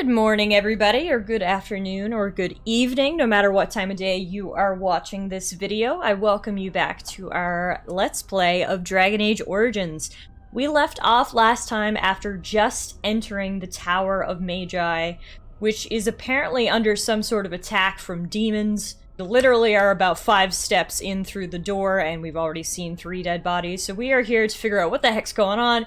Good morning, everybody, or good afternoon, or good evening, no matter what time of day you are watching this video. I welcome you back to our Let's Play of Dragon Age Origins. We left off last time after just entering the Tower of Magi, which is apparently under some sort of attack from demons. We literally are about 5 steps in through the door, and we've already seen 3 dead bodies, so we are here to figure out what the heck's going on,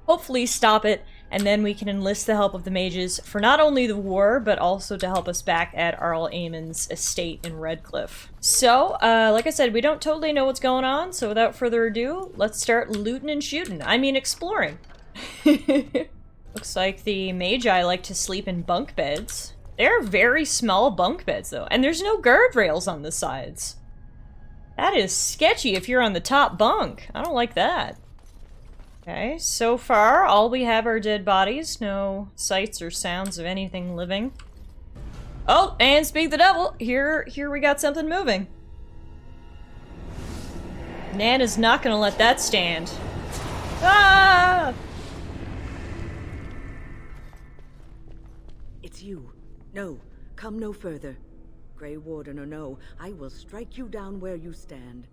hopefully stop it, and then we can enlist the help of the mages for not only the war, but also to help us back at Arl Eamon's estate in Redcliffe. So, like I said, we don't totally know what's going on, so without further ado, let's start looting and shooting. I mean, exploring. Looks like the Magi like to sleep in bunk beds. They're very small bunk beds, though, and there's no guardrails on the sides. That is sketchy if you're on the top bunk. I don't like that. Okay, so far, all we have are dead bodies. No sights or sounds of anything living. Oh, and speak the devil! Here we got something moving. Nan is not gonna let that stand. Ah! It's you. No, come no further. Grey Warden or no, I will strike you down where you stand.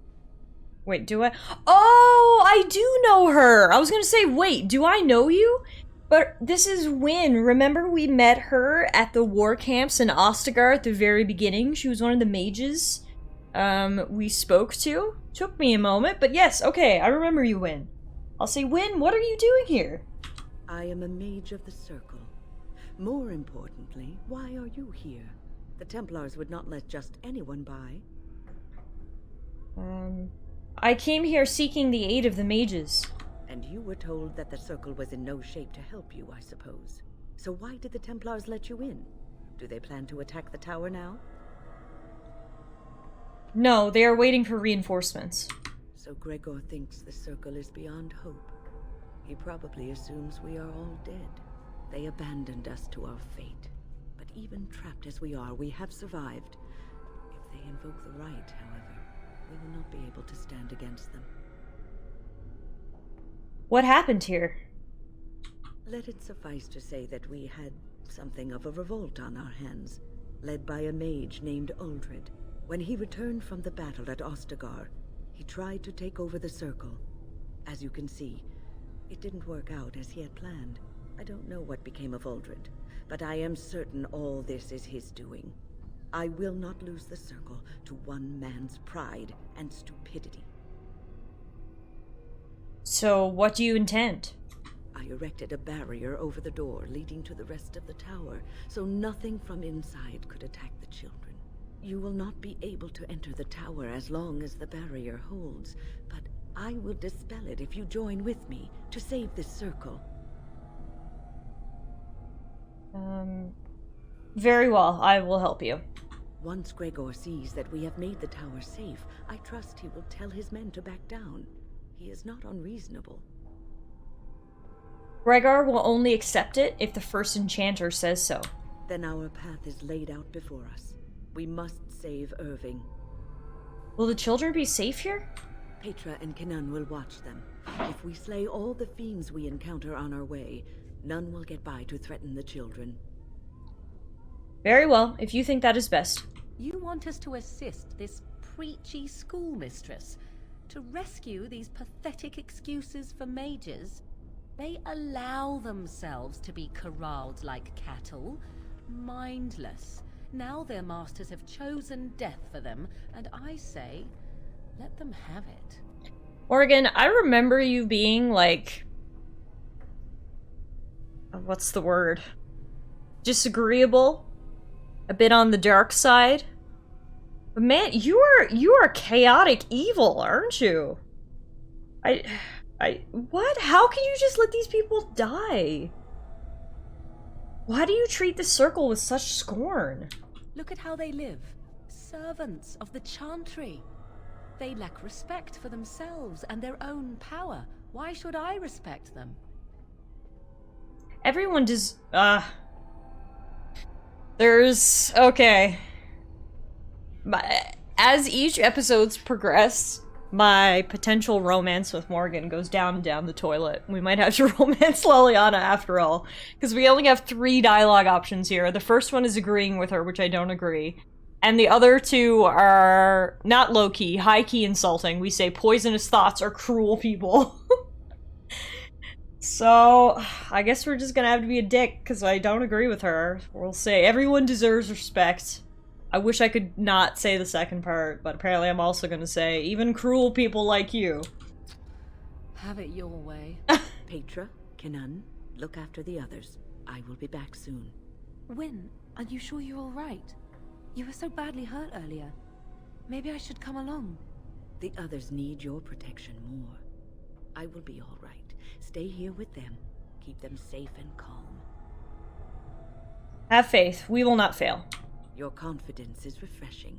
Wait, do I? Oh, I do know her! I was gonna say, wait, do I know you? But this is Wynne. Remember we met her at the war camps in Ostagar at the very beginning? She was one of the mages we spoke to. Took me a moment, but yes, okay, I remember you, Wynne. I'll say, Wynne, what are you doing here? I am a mage of the Circle. More importantly, why are you here? The Templars would not let just anyone by. I came here seeking the aid of the mages. And you were told that the Circle was in no shape to help you, I suppose. So why did the Templars let you in? Do they plan to attack the tower now? No, they are waiting for reinforcements. So Gregor thinks the Circle is beyond hope. He probably assumes we are all dead. They abandoned us to our fate. But even trapped as we are, we have survived. If they invoke the right, however, we will not be able to stand against them. What happened here? Let it suffice to say that we had something of a revolt on our hands, led by a mage named Uldred. When he returned from the battle at Ostagar, he tried to take over the Circle. As you can see, it didn't work out as he had planned. I don't know what became of Uldred, but I am certain all this is his doing. I will not lose the Circle to one man's pride and stupidity. So, what do you intend? I erected a barrier over the door leading to the rest of the tower, so nothing from inside could attack the children. You will not be able to enter the tower as long as the barrier holds, but I will dispel it if you join with me to save this Circle. Very well, I will help you. Once Gregor sees that we have made the tower safe, I trust he will tell his men to back down. He is not unreasonable. Gregor will only accept it if the first enchanter says so. Then our path is laid out before us. We must save Irving. Will the children be safe here? Petra and Kenan will watch them. If we slay all the fiends we encounter on our way, none will get by to threaten the children. Very well, if you think that is best. You want us to assist this preachy schoolmistress to rescue these pathetic excuses for mages? They allow themselves to be corralled like cattle, mindless. Now their masters have chosen death for them, and I say, let them have it. Morgan, I remember you being, like... what's the word? Disagreeable? A bit on the dark side? But man, you are chaotic evil, aren't you? What? How can you just let these people die? Why do you treat the Circle with such scorn? Look at how they live. Servants of the Chantry. They lack respect for themselves and their own power. Why should I respect them? Everyone does, okay. But as each episode's progressed, my potential romance with Morgan goes down and down the toilet. We might have to romance Liliana after all, because we only have 3 dialogue options here. The first one is agreeing with her, which I don't agree. And the other 2 are not low-key, high-key insulting. We say poisonous thoughts are cruel people. So, I guess we're just gonna have to be a dick, because I don't agree with her. We'll say everyone deserves respect. I wish I could not say the second part, but apparently I'm also gonna say, even cruel people like you. Have it your way. Petra, Kenan, look after the others. I will be back soon. Wyn, are you sure you're all right? You were so badly hurt earlier. Maybe I should come along. The others need your protection more. I will be all right. Stay here with them. Keep them safe and calm. Have faith. We will not fail. Your confidence is refreshing,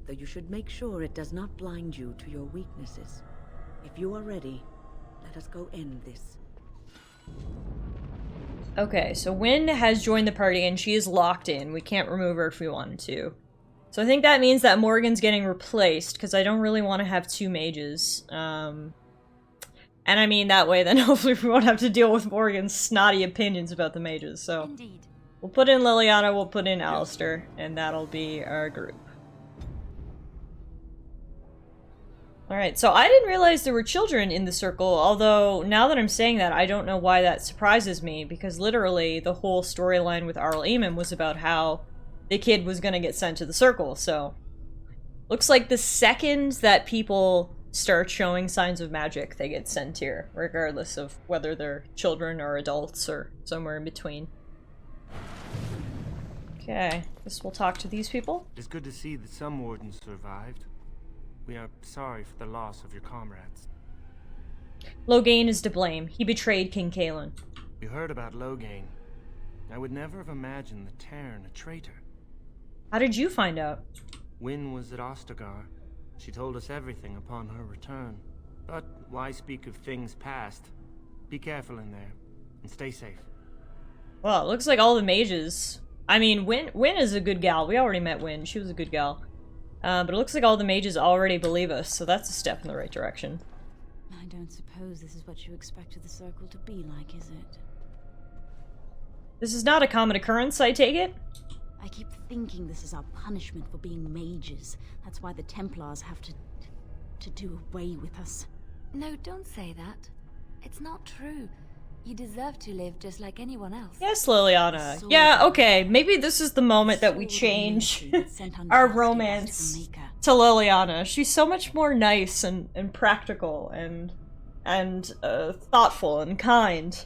though you should make sure it does not blind you to your weaknesses. If you are ready, let us go end this. Okay, so Wyn has joined the party and she is locked in. We can't remove her if we wanted to. So I think that means that Morgan's getting replaced, because I don't really want to have 2 mages. And I mean, that way then hopefully we won't have to deal with Morgan's snotty opinions about the mages, so... Indeed. We'll put in Liliana, we'll put in Alistair, and that'll be our group. Alright, so I didn't realize there were children in the circle, although now that I'm saying that, I don't know why that surprises me, because literally the whole storyline with Arl Eamon was about how the kid was gonna get sent to the circle, so... Looks like the second that people start showing signs of magic, they get sent here, regardless of whether they're children or adults or somewhere in between. Okay, guess we'll talk to these people. It's good to see that some wardens survived. We are sorry for the loss of your comrades. Loghain is to blame. He betrayed King Cailan. We heard about Loghain. I would never have imagined the Terran a traitor. How did you find out? Wyn was at Ostagar. She told us everything upon her return. But why speak of things past? Be careful in there, and stay safe. Well, it looks like all the mages... I mean, Wyn is a good gal. We already met Wyn. She was a good gal. But it looks like all the mages already believe us, so that's a step in the right direction. I don't suppose this is what you expected the circle to be like, is it? This is not a common occurrence, I take it? I keep thinking this is our punishment for being mages. That's why the Templars have to do away with us. No, don't say that. It's not true. You deserve to live just like anyone else. Yes, Liliana. Yeah, okay. Maybe this is the moment that we change our romance to Liliana. She's so much more nice and practical and thoughtful and kind.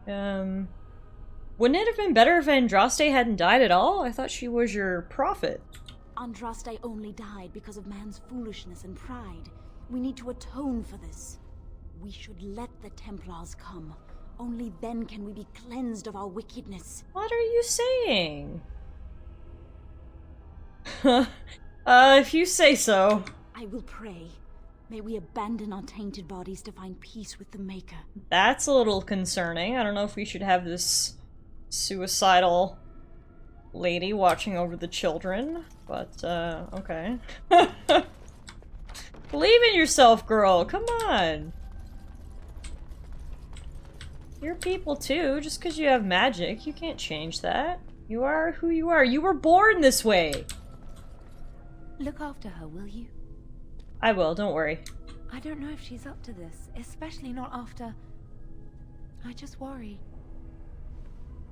Wouldn't it have been better if Andraste hadn't died at all? I thought she was your prophet. Andraste only died because of man's foolishness and pride. We need to atone for this. We should let the Templars come. Only then can we be cleansed of our wickedness. What are you saying? If you say so. I will pray. May we abandon our tainted bodies to find peace with the Maker. That's a little concerning. I don't know if we should have this suicidal lady watching over the children, but, okay. Believe in yourself, girl. Come on. You're people too. Just because you have magic, you can't change that. You are who you are. You were born this way. Look after her, will you? I will, don't worry. I don't know if she's up to this, especially not after... I just worry.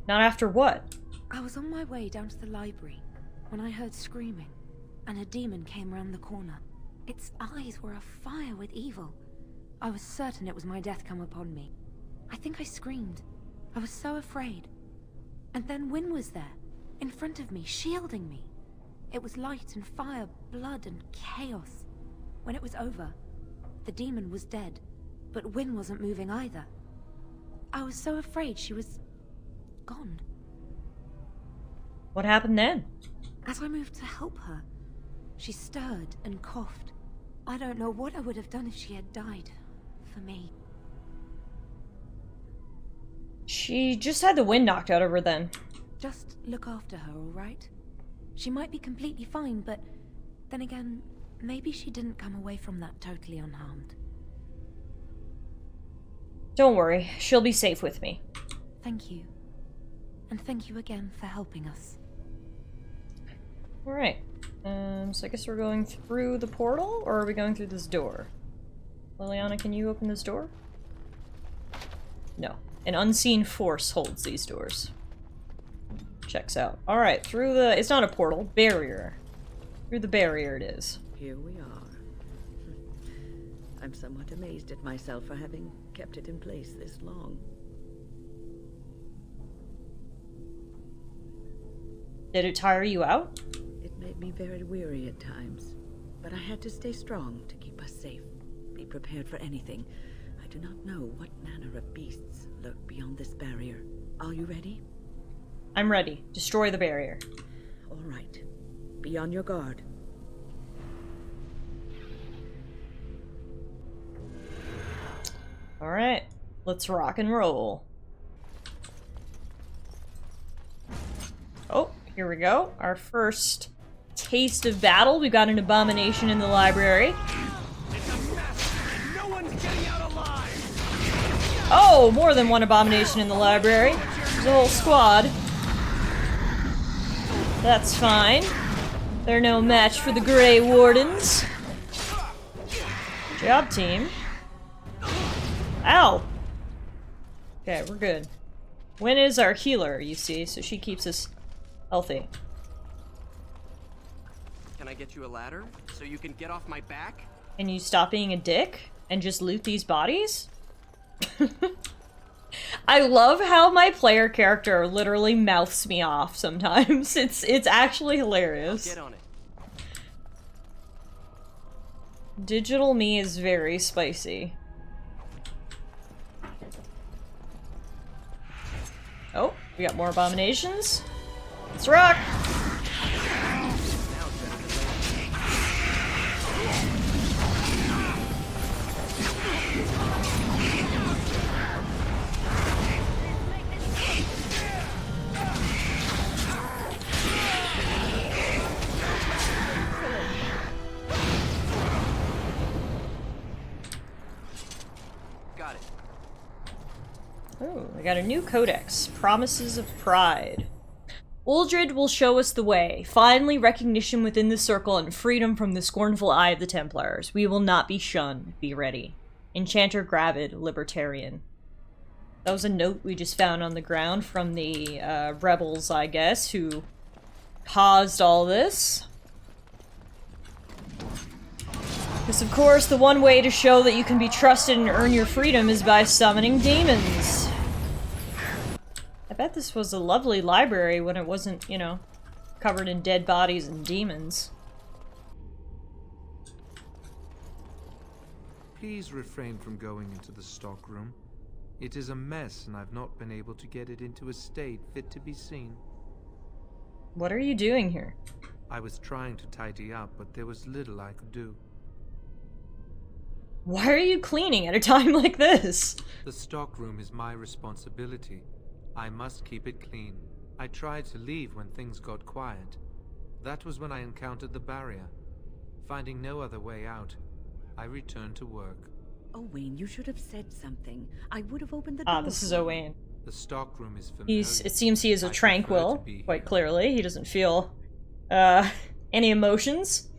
Not after what? I was on my way down to the library when I heard screaming, and a demon came round the corner. Its eyes were afire with evil. I was certain it was my death come upon me. I think I screamed. I was so afraid. And then Wyn was there, in front of me, shielding me. It was light and fire, blood and chaos. When it was over, the demon was dead, but Wyn wasn't moving either. I was so afraid she was... gone. What happened then? As I moved to help her, she stirred and coughed. I don't know what I would have done if she had died. For me. She just had the wind knocked out of her then. Just look after her, alright? She might be completely fine, but then again, maybe she didn't come away from that totally unharmed. Don't worry, she'll be safe with me. Thank you. And thank you again for helping us. Alright. So I guess we're going through the portal, or are we going through this door? Liliana, can you open this door? No. An unseen force holds these doors. Checks out. Alright, through the... It's not a portal. Barrier. Through the barrier it is. Here we are. I'm somewhat amazed at myself for having kept it in place this long. Did it tire you out? It made me very weary at times, but I had to stay strong to keep us safe. Be prepared for anything. I do not know what manner of beasts lurk beyond this barrier. Are you ready? I'm ready. Destroy the barrier. All right. Be on your guard. Alright. Let's rock and roll. Oh, here we go. Our first taste of battle. We've got an abomination in the library. It's a mess! No one's getting out alive! Oh, more than one abomination in the library. There's a whole squad. That's fine. They're no match for the Grey Wardens. Good job, team. Ow! Okay, we're good. Wynn is our healer, you see, so she keeps us healthy. Can I get you a ladder so you can get off my back? Can you stop being a dick and just loot these bodies? I love how my player character literally mouths me off sometimes. It's actually hilarious. Get on it. Digital me is very spicy. Oh, we got more abominations. Let's rock! Got it. Oh, we got a new codex. Promises of Pride. Uldred will show us the way. Finally, recognition within the circle and freedom from the scornful eye of the Templars. We will not be shunned. Be ready. Enchanter Gravid, Libertarian. That was a note we just found on the ground from the rebels, I guess, who caused all this. Because, of course, the one way to show that you can be trusted and earn your freedom is by summoning demons. I bet this was a lovely library when it wasn't, you know, covered in dead bodies and demons. Please refrain from going into the stockroom. It is a mess, and I've not been able to get it into a state fit to be seen. What are you doing here? I was trying to tidy up, but there was little I could do. Why are you cleaning at a time like this? The stockroom is my responsibility. I must keep it clean. I tried to leave when things got quiet. That was when I encountered the barrier. Finding no other way out, I returned to work. Owain, you should have said something. I would have opened the door. Ah, this is Owain. The stockroom is familiar. It seems he is a I prefer tranquil, to be quite here. clearly. He doesn't feel, any emotions.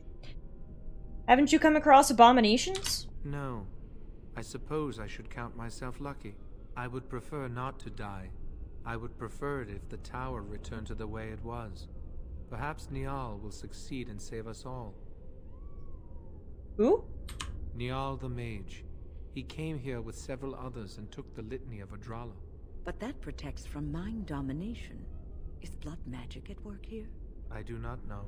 Haven't you come across abominations? No. I suppose I should count myself lucky. I would prefer not to die. I would prefer it if the tower returned to the way it was. Perhaps Niall will succeed and save us all. Who? Niall the mage. He came here with several others and took the litany of Adralla. But that protects from mind domination. Is blood magic at work here? I do not know.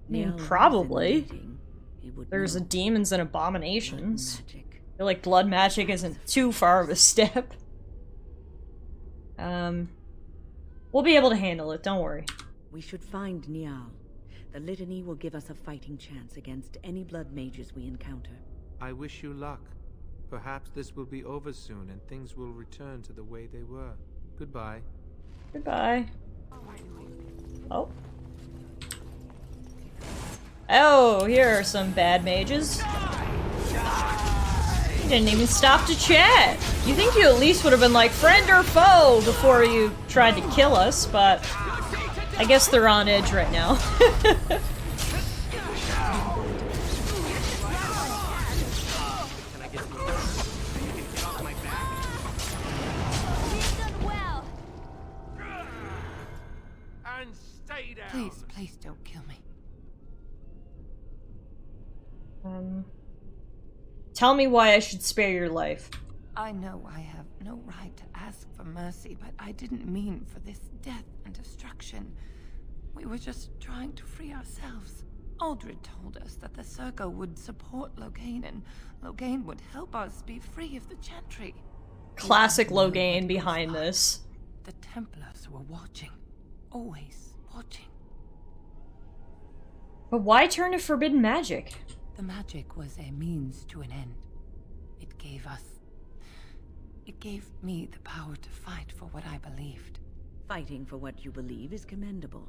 I mean, Niall was in the probably. meeting. He would There's know. a demons and Blood abominations. magic. I feel like blood magic isn't too far of a step. We'll be able to handle it, don't worry. We should find Niall. The litany will give us a fighting chance against any blood mages we encounter. I wish you luck. Perhaps this will be over soon and things will return to the way they were. Goodbye. Goodbye. Oh. Oh, here are some bad mages. You didn't even stop to chat. You think you at least would have been like friend or foe before you tried to kill us, but I guess they're on edge right now. Please, please don't kill me. Tell me why I should spare your life. I know I have no right to ask for mercy, but I didn't mean for this death and destruction. We were just trying to free ourselves. Aldred told us that the Circle would support Loghain, and Loghain would help us be free of the Chantry. Classic Loghain behind this. The Templars were watching. Always watching. But why turn to forbidden magic? The magic was a means to an end. It gave me the power to fight for what I believed. Fighting for what you believe is commendable,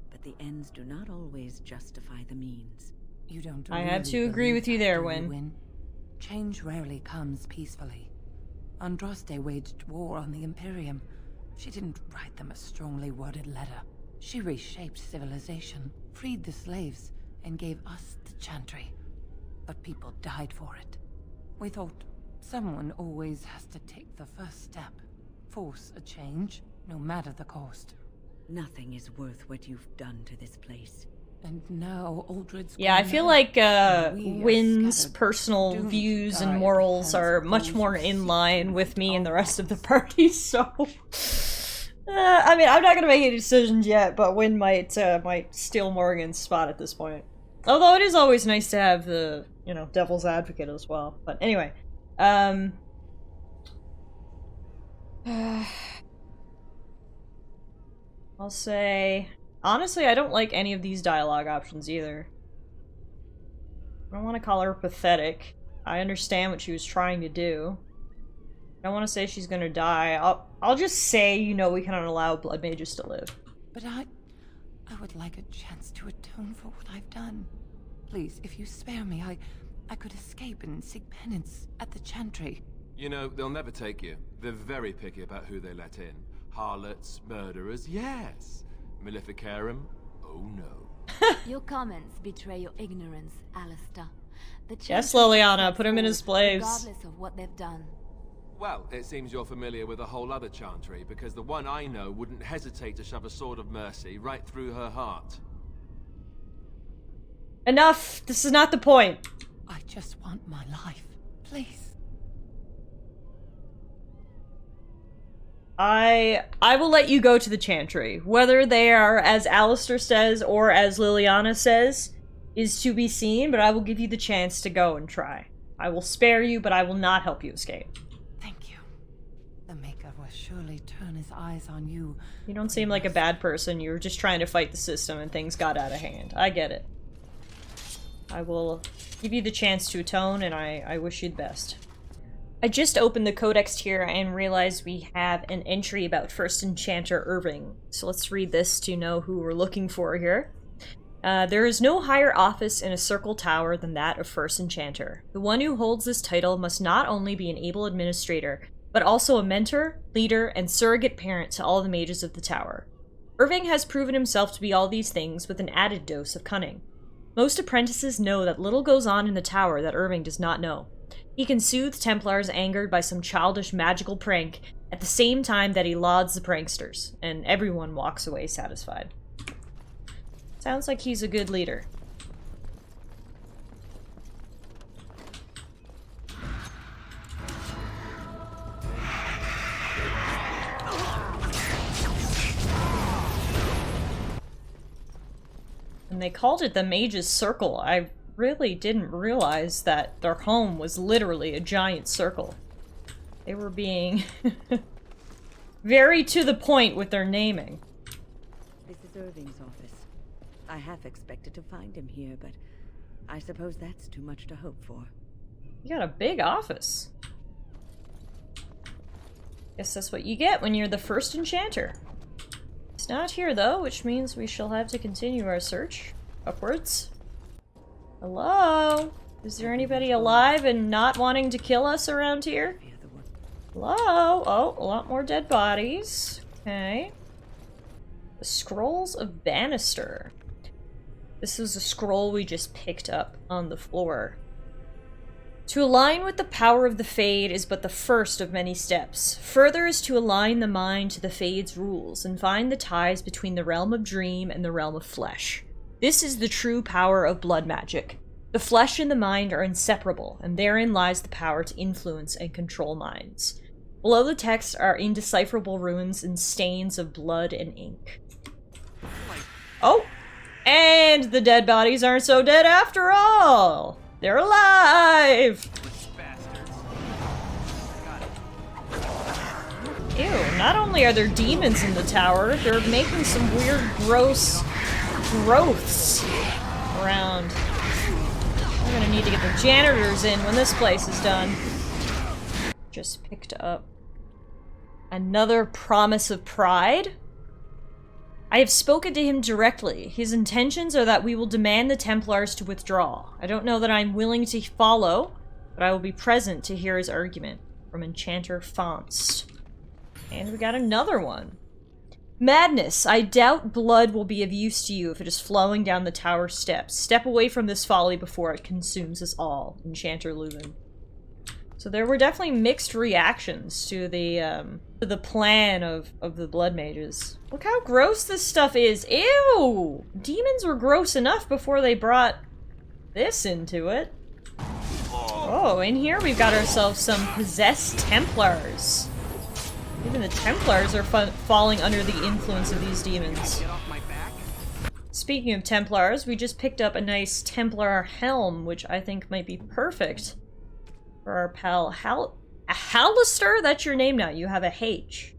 but the ends do not always justify the means. You don't I really have to agree with you there, do you, Wynne. Change rarely comes peacefully. Andraste waged war on the Imperium. She didn't write them a strongly worded letter. She reshaped civilization, freed the slaves, and gave us the Chantry. But people died for it. We thought someone always has to take the first step. Force a change, no matter the cost. Nothing is worth what you've done to this place. And now Aldred's Yeah, I gone feel out, like and we are Wynn's scattered, personal doomed to views die and at the morals hands are of much those more who in seek line to with me and the make rest of the our party, so... I mean, I'm not gonna make any decisions yet, but Wynn might steal Morgan's spot at this point. Although it is always nice to have the, you know, devil's advocate as well. But anyway, I'll say... Honestly, I don't like any of these dialogue options either. I don't want to call her pathetic. I understand what she was trying to do. I don't want to say she's gonna die. I'll just say, you know, we cannot allow blood mages to live. But I would like a chance to atone for what I've done. Please, if you spare me, I could escape and seek penance at the Chantry. You know, they'll never take you. They're very picky about who they let in. Harlots, murderers, yes. Maleficarum, oh no. Your comments betray your ignorance, Alistair. The Yes, Chantry Liliana, sets put him in his rules, place. regardless of what they've done. Well, it seems you're familiar with a whole other Chantry, because the one I know wouldn't hesitate to shove a sword of mercy right through her heart. Enough! This is not the point. I just want my life. Please. I will let you go to the Chantry. Whether they are, as Alistair says, or as Liliana says, is to be seen, but I will give you the chance to go and try. I will spare you, but I will not help you escape. Thank you. The Maker will surely turn his eyes on you. You don't seem like a bad person. You were just trying to fight the system and things got out of hand. I get it. I will give you the chance to atone, and I wish you the best. I just opened the codex here and realized we have an entry about First Enchanter Irving. So let's read this to know who we're looking for here. There is no higher office in a Circle Tower than that of First Enchanter. The one who holds this title must not only be an able administrator, but also a mentor, leader, and surrogate parent to all the mages of the tower. Irving has proven himself to be all these things with an added dose of cunning. Most apprentices know that little goes on in the tower that Irving does not know. He can soothe Templars angered by some childish magical prank at the same time that he lauds the pranksters, and everyone walks away satisfied. Sounds like he's a good leader. And they called it the Mage's Circle. I really didn't realize that their home was literally a giant circle. They were being very to the point with their naming. This is Irving's office. I half expected to find him here, but I suppose that's too much to hope for. You got a big office. Guess that's what you get when you're the First Enchanter. He's not here though, which means we shall have to continue our search upwards. Hello? Is there anybody alive and not wanting to kill us around here? Hello? Oh, a lot more dead bodies. Okay. The Scrolls of Bannister. This is a scroll we just picked up on the floor. To align with the power of the Fade is but the first of many steps. Further is to align the mind to the Fade's rules and find the ties between the realm of dream and the realm of flesh. This is the true power of blood magic. The flesh and the mind are inseparable, and therein lies the power to influence and control minds. Below the text are indecipherable runes and stains of blood and ink. Oh! And the dead bodies aren't so dead after all! They're alive! Ew, not only are there demons in the tower, they're making some weird, gross growths around. I'm gonna need to get the janitors in when this place is done. Just picked up another promise of pride. I have spoken to him directly. His intentions are that we will demand the Templars to withdraw. I don't know that I'm willing to follow, but I will be present to hear his argument. From Enchanter Faunst. And we got another one. Madness. I doubt blood will be of use to you if it is flowing down the tower steps. Step away from this folly before it consumes us all. Enchanter Leuven. So there were definitely mixed reactions to the plan of the blood mages. Look how gross this stuff is. Ew! Demons were gross enough before they brought this into it. Oh, in here we've got ourselves some possessed Templars. Even the Templars are falling under the influence of these demons. Speaking of Templars, we just picked up a nice Templar helm, which I think might be perfect for our pal Alistair? That's your name now. You have a H.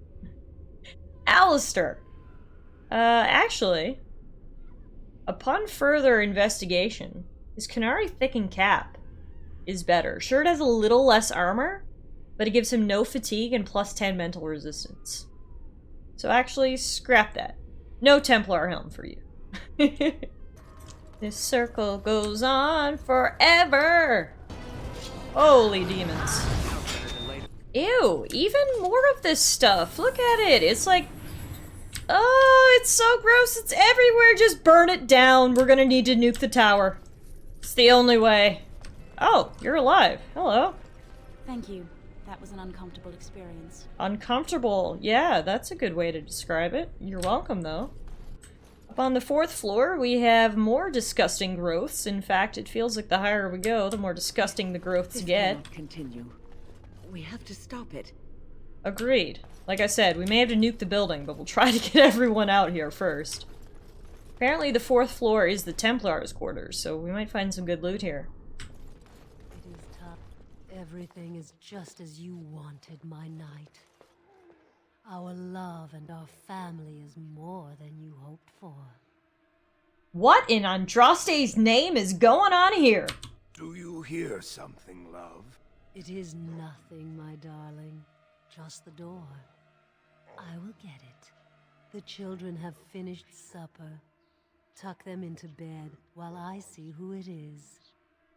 Alistair. Actually, upon further investigation, his Canary Thickened Cap is better. Sure, it has a little less armor, but it gives him no fatigue and plus 10 mental resistance. So actually, scrap that. No Templar helm for you. This circle goes on forever! Holy demons. Ew, even more of this stuff. Look at it. It's like... Oh, it's so gross. It's everywhere. Just burn it down. We're gonna need to nuke the tower. It's the only way. Oh, you're alive. Hello. Thank you. That was an uncomfortable experience. Uncomfortable. Yeah, that's a good way to describe it. You're welcome, though. Up on the 4th floor, we have more disgusting growths. In fact, it feels like the higher we go, the more disgusting the growths get. This cannot continue. We have to stop it. Agreed. Like I said, we may have to nuke the building, but we'll try to get everyone out here first. Apparently the 4th floor is the Templars' quarters, so we might find some good loot here. It is tough. Everything is just as you wanted, my knight. Our love and our family is more than you hoped for. What in Andraste's name is going on here? Do you hear something, love? It is nothing, my darling. Just the door. I will get it. The children have finished supper. Tuck them into bed while I see who it is.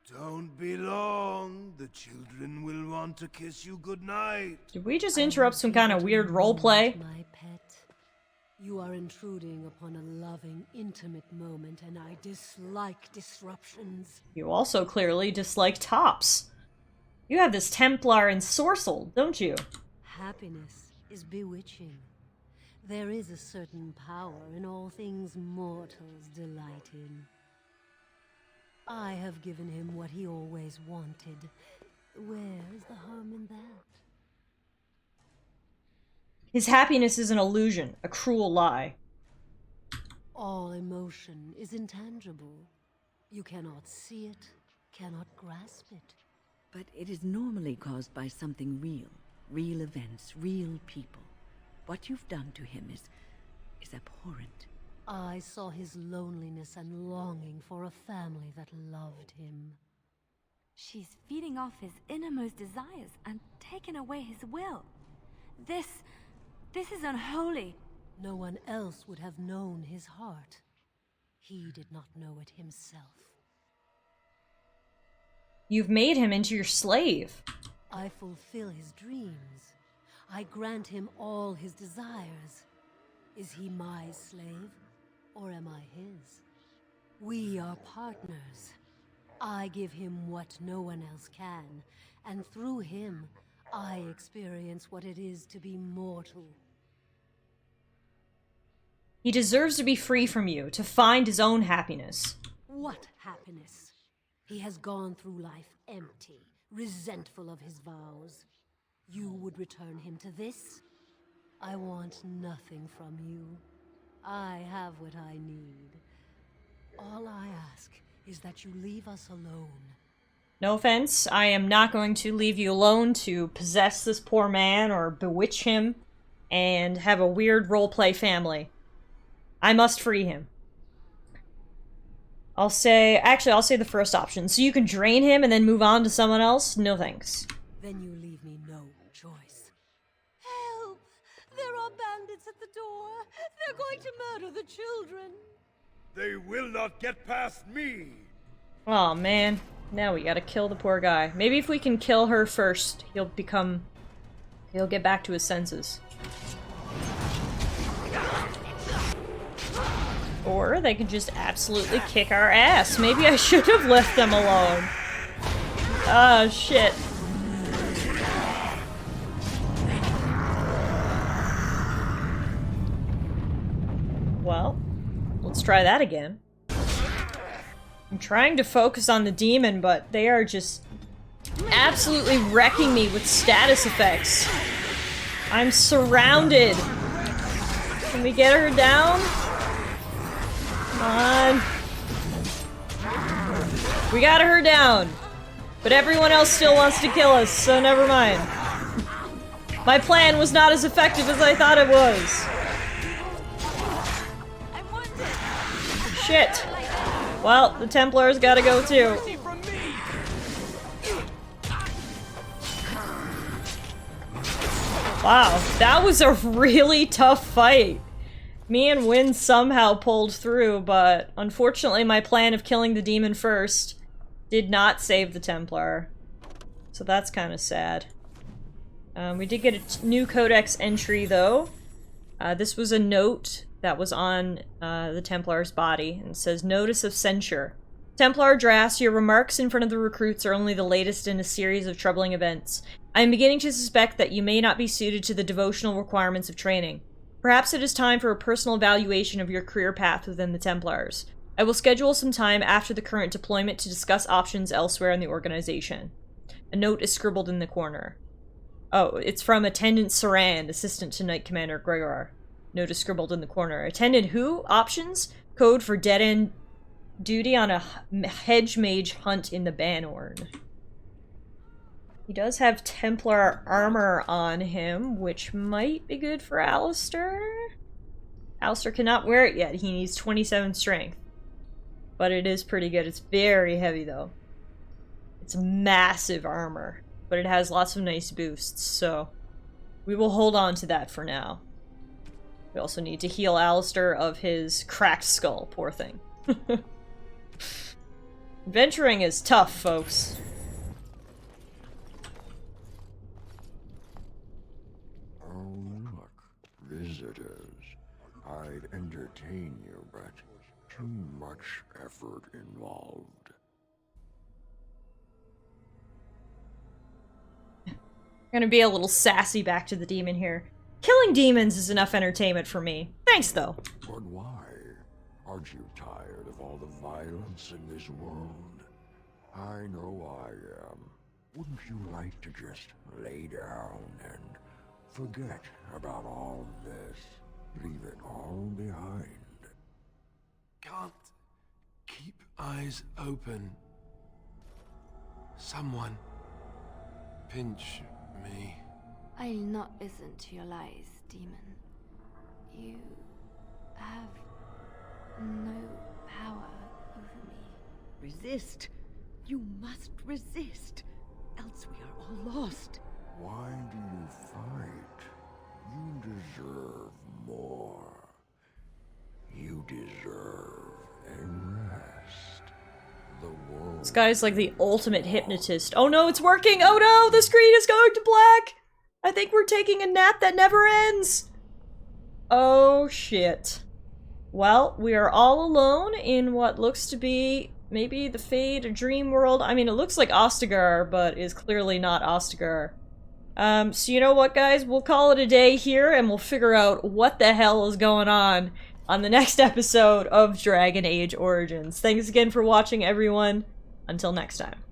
Don't be long. The children will want to kiss you goodnight. Did we just interrupt some kind of weird roleplay? My pet. You are intruding upon a loving, intimate moment, and I dislike disruptions. You also clearly dislike tops. You have this Templar ensorcelled, don't you? Happiness is bewitching. There is a certain power in all things mortals delight in. I have given him what he always wanted. Where is the harm in that? His happiness is an illusion, a cruel lie. All emotion is intangible. You cannot see it, cannot grasp it. But it is normally caused by something real. Real events, real people. What you've done to him is abhorrent. I saw his loneliness and longing for a family that loved him. She's feeding off his innermost desires and taking away his will. This is unholy. No one else would have known his heart. He did not know it himself. You've made him into your slave. I fulfill his dreams. I grant him all his desires. Is he my slave, or am I his? We are partners. I give him what no one else can, and through him, I experience what it is to be mortal. He deserves to be free from you, to find his own happiness. What happiness? He has gone through life empty, resentful of his vows. You would return him to this? I want nothing from you. I have what I need. All I ask is that you leave us alone. No offense, I am not going to leave you alone to possess this poor man or bewitch him and have a weird roleplay family. I must free him. I'll say the first option. So you can drain him and then move on to someone else? No thanks. Then you leave me no choice. Help! There are bandits at the door. They're going to murder the children. They will not get past me! Oh man, now we gotta kill the poor guy. Maybe if we can kill her first, he'll get back to his senses. Or they can just absolutely kick our ass. Maybe I should have left them alone. Oh shit. Well, let's try that again. I'm trying to focus on the demon, but they are just absolutely wrecking me with status effects. I'm surrounded. Can we get her down? Come on. We got her down. But everyone else still wants to kill us, so never mind. My plan was not as effective as I thought it was. Shit. Well, the Templars gotta go too. Wow, that was a really tough fight. Me and Wynn somehow pulled through, but unfortunately my plan of killing the demon first did not save the Templar. So that's kind of sad. We did get a new codex entry though. This was a note that was on the Templar's body, and it says, "Notice of censure. Templar Drast, your remarks in front of the recruits are only the latest in a series of troubling events. I am beginning to suspect that you may not be suited to the devotional requirements of training. Perhaps it is time for a personal evaluation of your career path within the Templars. I will schedule some time after the current deployment to discuss options elsewhere in the organization." A note is scribbled in the corner. Oh, it's from Attendant Saran, assistant to Knight Commander Gregor. Note is scribbled in the corner. Attendant who? Options? Code for dead-end duty on a hedge mage hunt in the Banorn. He does have Templar armor on him, which might be good for Alistair. Alistair cannot wear it yet. He needs 27 strength. But it is pretty good. It's very heavy, though. It's massive armor, but it has lots of nice boosts, so we will hold on to that for now. We also need to heal Alistair of his cracked skull. Poor thing. Adventuring is tough, folks. Oh, look. Visitors. I'd entertain you, but too much effort involved. I'm gonna be a little sassy back to the demon here. Killing demons is enough entertainment for me. Thanks, though. But why? Aren't you tired of all the violence in this world? I know I am. Wouldn't you like to just lay down and forget about all this? Leave it all behind. Can't keep eyes open. Someone pinch me. I'll not listen to your lies, demon. You have no power over me. Resist. You must resist. Else we are all lost. Why do you fight? You deserve more. You deserve a rest. the world. This guy's like the ultimate hypnotist. Oh no, it's working! Oh no, the screen is going to black! I think we're taking a nap that never ends! Oh shit. Well, we are all alone in what looks to be maybe the Fade, a dream world. I mean, it looks like Ostagar, but is clearly not Ostagar. So you know what, guys? We'll call it a day here, and we'll figure out what the hell is going on the next episode of Dragon Age Origins. Thanks again for watching, everyone. Until next time.